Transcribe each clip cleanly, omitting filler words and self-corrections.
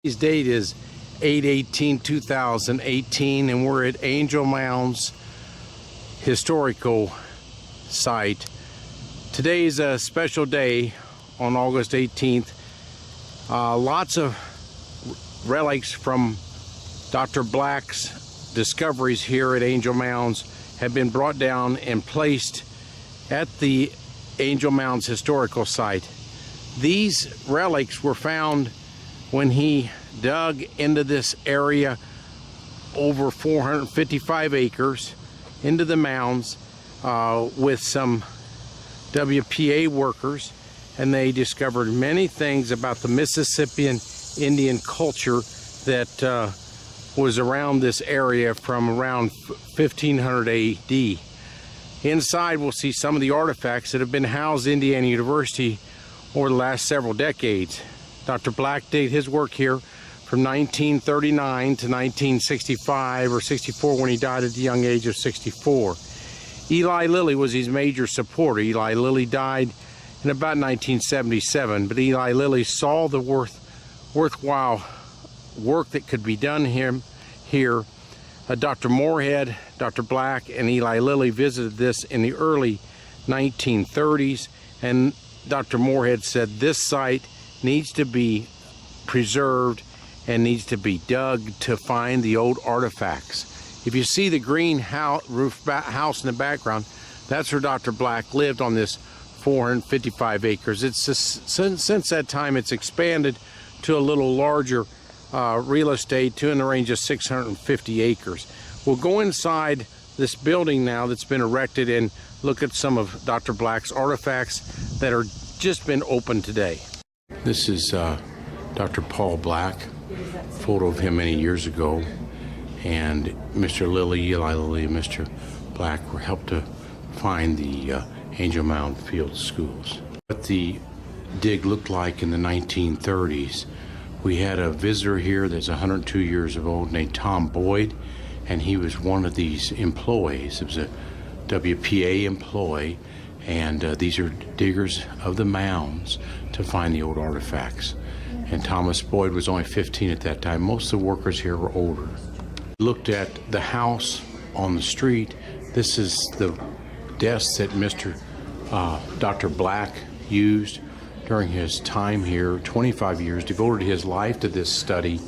Today's date is 8/18/2018, and we're at Angel Mounds Historical Site. Today is a special day on August 18th. Lots of relics from Dr. Black's discoveries here at Angel Mounds have been brought down and placed at the Angel Mounds Historical Site. These relics were found when he dug into this area over 455 acres into the mounds with some WPA workers, and they discovered many things about the Mississippian Indian culture that was around this area from around 1500 AD. Inside we'll see some of the artifacts that have been housed at Indiana University over the last several decades. Dr. Black did his work here from 1939 to 1965 or 64 when he died at the young age of 64. Eli Lilly was his major supporter. Eli Lilly died in about 1977, but Eli Lilly saw the worthwhile work that could be done here. Dr. Moorhead, Dr. Black, and Eli Lilly visited this in the early 1930s, and Dr. Moorhead said this site needs to be preserved and needs to be dug to find the old artifacts. If you see the green roof house in the background, that's where Dr. Black lived on this 455 acres. It's just, since that time it's expanded to a little larger real estate, to in the range of 650 acres. We'll go inside this building now that's been erected and look at some of Dr. Black's artifacts that are just been opened today. This is Dr. Paul Black, photo of him many years ago, and Mr. Lilly, Eli Lilly, and Mr. Black were helped to find the Angel Mound Field Schools. What the dig looked like in the 1930s, we had a visitor here that's 102 years old named Tom Boyd, and he was one of these employees. It was a WPA employee, and these are diggers of the mounds to find the old artifacts. And Thomas Boyd was only 15 at that time. Most of the workers here were older. Looked at the house on the street. This is the desk that Dr. Black used during his time here, 25 years, devoted his life to this study,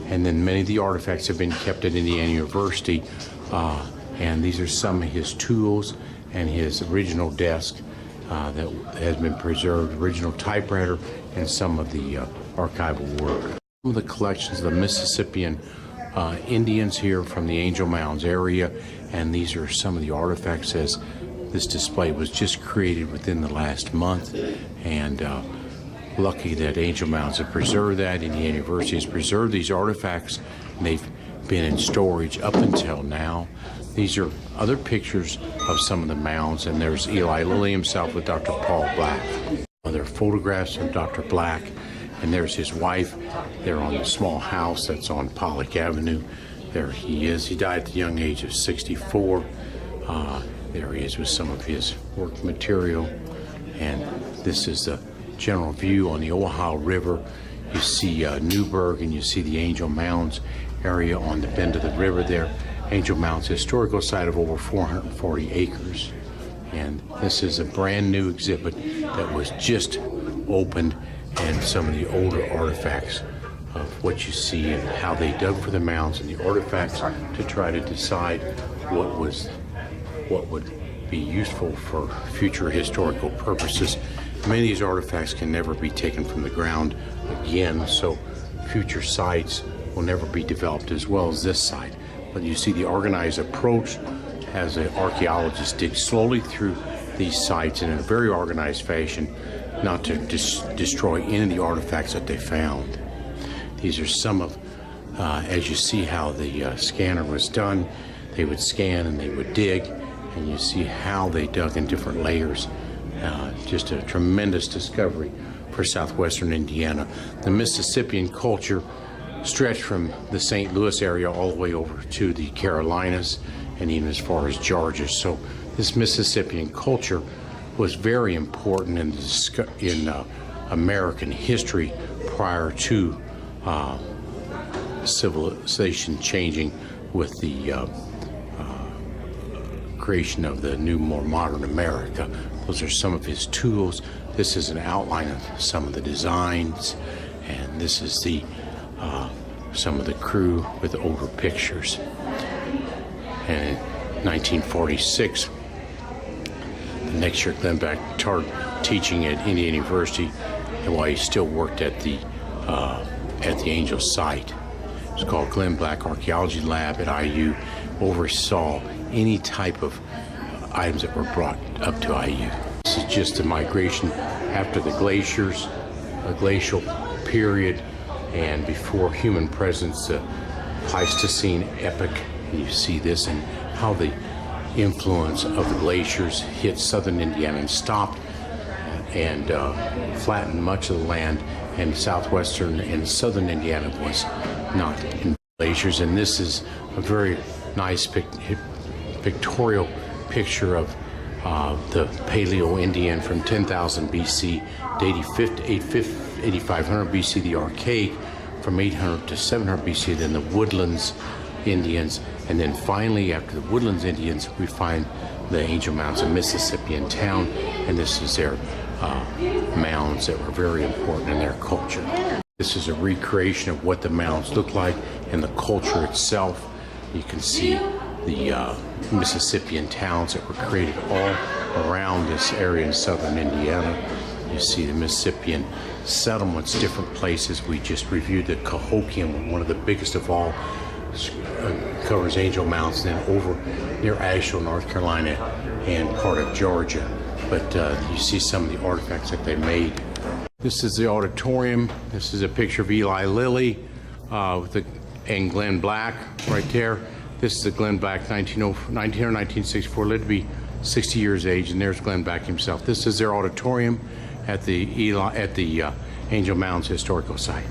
and then many of the artifacts have been kept at Indiana University, and these are some of his tools and his original desk that has been preserved, original typewriter, and some of the archival work. Some of the collections of the Mississippian Indians here from the Angel Mounds area, and these are some of the artifacts, as this display was just created within the last month, and lucky that Angel Mounds have preserved that. Indiana University has preserved these artifacts, and they've been in storage up until now. These are other pictures of some of the mounds, and there's Eli Lilly himself with Dr. Paul Black. Other photographs of Dr. Black, and there's his wife. They're on the small house that's on Pollock Avenue. There he is. He died at the young age of 64. There he is with some of his work material, and this is the general view on the Ohio River. You see Newburgh, and you see the Angel Mounds area on the bend of the river there. Angel Mounds Historical Site of over 440 acres. And this is a brand new exhibit that was just opened, and some of the older artifacts of what you see and how they dug for the mounds and the artifacts to try to decide what would be useful for future historical purposes. Many of these artifacts can never be taken from the ground again, so future sites will never be developed as well as this site. But you see the organized approach as an archaeologist digs slowly through these sites in a very organized fashion, not to destroy any of the artifacts that they found. These are some of, as you see how the scanner was done, they would scan and they would dig, and you see how they dug in different layers. Just a tremendous discovery for southwestern Indiana. The Mississippian culture stretched from the St. Louis area all the way over to the Carolinas and even as far as Georgia. So this Mississippian culture was very important in American history prior to civilization changing with the creation of the new, more modern America. Those are some of his tools. This is an outline of some of the designs, and this is the some of the crew with older pictures. And in 1946, the next year, Glenn Black started teaching at Indiana University, and while he still worked at the Angel site. It's called Glenn Black Archaeology Lab at IU. Oversaw any type of items that were brought up to IU. This is just the migration after the glaciers, a glacial period, and before human presence, the Pleistocene epoch. And you see this and how the influence of the glaciers hit southern Indiana and stopped and flattened much of the land, and southwestern and southern Indiana was not in glaciers. And this is a very nice pictorial picture of the Paleo Indian from 10,000 BC to 8,500 BC, the Archaic from 800 to 700 BC, then the Woodlands Indians, and then finally after the Woodlands Indians we find the Angel Mounds, a Mississippian town, and this is their mounds that were very important in their culture. This is a recreation of what the mounds look like and the culture itself. You can see the Mississippian towns that were created all around this area in southern Indiana. You see the Mississippian settlements, different places. We just reviewed the Cahokian, one of the biggest of all, covers Angel Mounds, and then over near Asheville, North Carolina, and part of Georgia. But you see some of the artifacts that they made. This is the auditorium. This is a picture of Eli Lilly and Glenn Black right there. This is the Glenn Black 1964, lived to be 60 years of age, and there's Glenn Black himself. This is their auditorium at the Angel Mounds Historical Site.